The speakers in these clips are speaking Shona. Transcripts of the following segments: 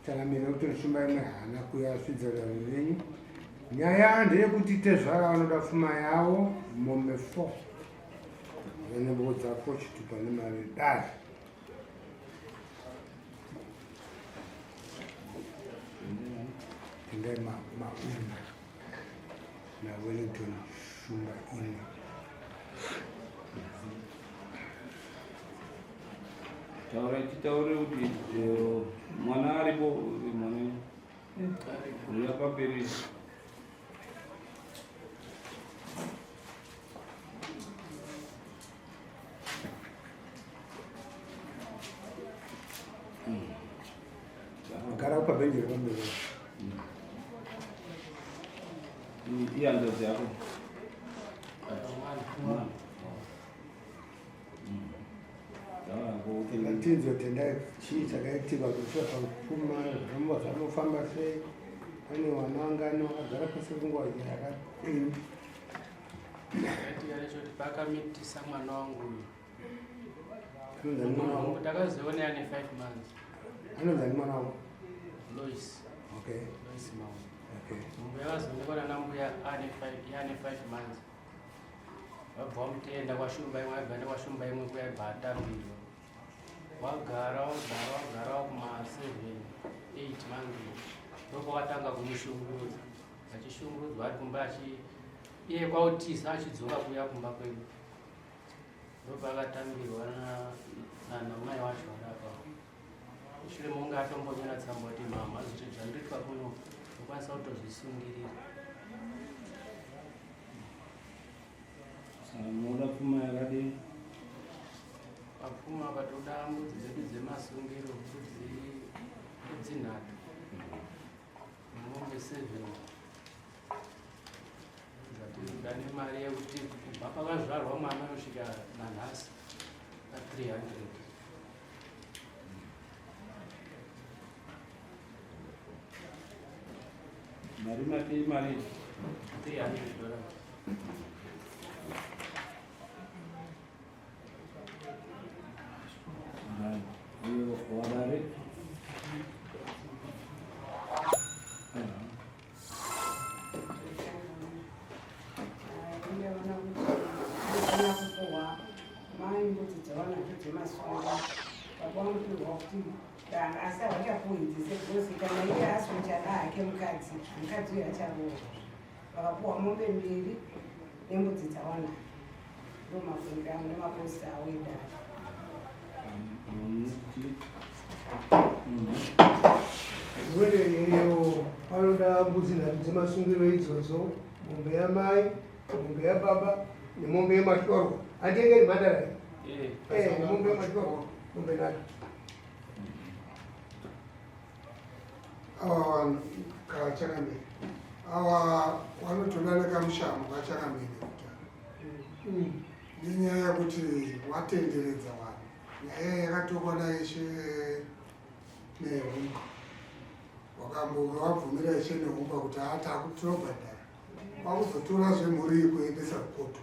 takamira kuti shumba imwe hana kuyasvidzana venyu. Nyaya ndeyekuti tezvara vanoda pfuma yavo mombe 4 venebodza pochitupa nemari dare. Tendai mauna na Wellington shumba ine. Taure kuti mwana aripo mwana yapaperi gara apa benji pamberi iyandozi yako tinzo tendai chii chakaitika kutoka kupfuma zvombo zvanofamba sei. Pane wanangano agara pasi kunguva yakadini kuti pakamitisa mwana wangu uyu takazoona ane 5 months. Anonzi ani mwana wangu Lois. Okay. Lois Mau. Okay. Mumbu yakazoonekana nambuya ane 5 months. Wabva wamutenda kwashumba imwe, wabva kwashumba imwe kuyabva atambirwa. Wagara kuma 7-8 months. Ndokwakatanga kumushungurudza. Achishungurudzwa ari kumba iye kwautisa achidzoka kuya kumba kwedu. Ndopakatambirwa namai wacho adapa. Shure munga atombonyora tsamba kuti mama azoti zvandiitwa kuno ukwanisa kutozvisungirira. muda pfuma yakadini? Apfuma patoda mbudzi dzedu dzemasungiro dzinhatu. Mombe 7. Zvatidane mari yekuti kubva pakazvarwa mwana anosvika nanhasi pa300. Mari mati mari $300. wadare vakapuwa mombe 2 nembudzi dzawana ndomabvunzi angu nemaposta awedari. Iyo vanoda mbudzi 3 dzemasungiro idzodzo, mombe yamai, mombe yababa nemombe yematyorwa. Handenge nemhandara nemombe yematyorwa, mombe 3. Awa vanhu kachakamira awa vanotoda nekamushamu kachakamira nenyaya yekuti watenderedza vanhu. Nyaya yakatokwana yeshe nehumba wakambove wabvumira yeshe nehumba kuti takutirobhadhara wakuzotora zvemhuri kuendesa kukoto.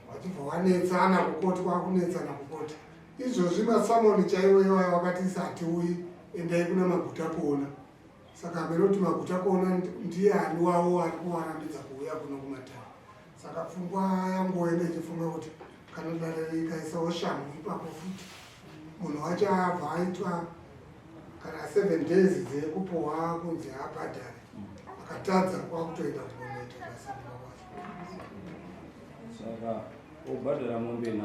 Wachibva wanetsana kukoto kwakunetsana kukoto. Izvozvi masamoni chaiwo iwayo wakati satiuyi endai kuna maguta kuona. Saka hamene kuti maguta kuona ndiye ani wavo ari kuwarambidza kuuya kuno kumatara. Saka pfungwa yangoenda ichifunga kuti kana dare ikaisawo shangu ipapo futi munhu wacho abva aitwa kana 7 days dzekupohwa kunzi abhadhare akatadza kwakutoenda kunoita basa kwacho. Saka obhadhara mombe 3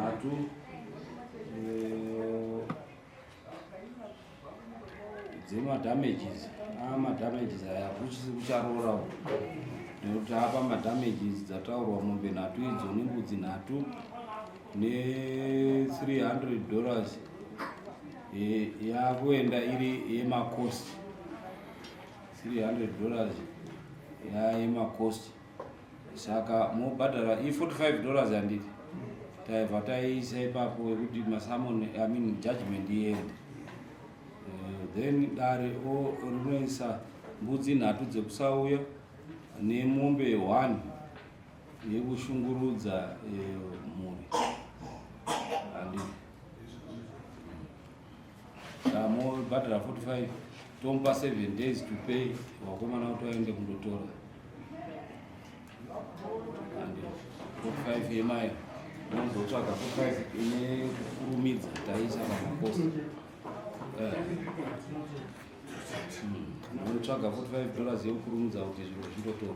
dzemadamages. Madamages aya kucharorawo nekuti apa madamages dzataurwa mombe 3 idzo nembudzi 3 ne$300 yakuenda iri yemakosti. $300 yemakosti. Saka mobhadhara $45 handiti taibva taiisa ipapo kuti masamoni judgment iende. Then dare rinoisa mbudzi 3 dzekusauya nemombe 1 yekushungurudza mhuri. unobhadhara 45 tomupa 7 days to pay wakomana kuti waende kundotora and 45 yemaya unongotsvaga 45 ine kurumidza taisa pamaposta unotsvaga $45 yekukurumidza kuti zviro zvindotorwa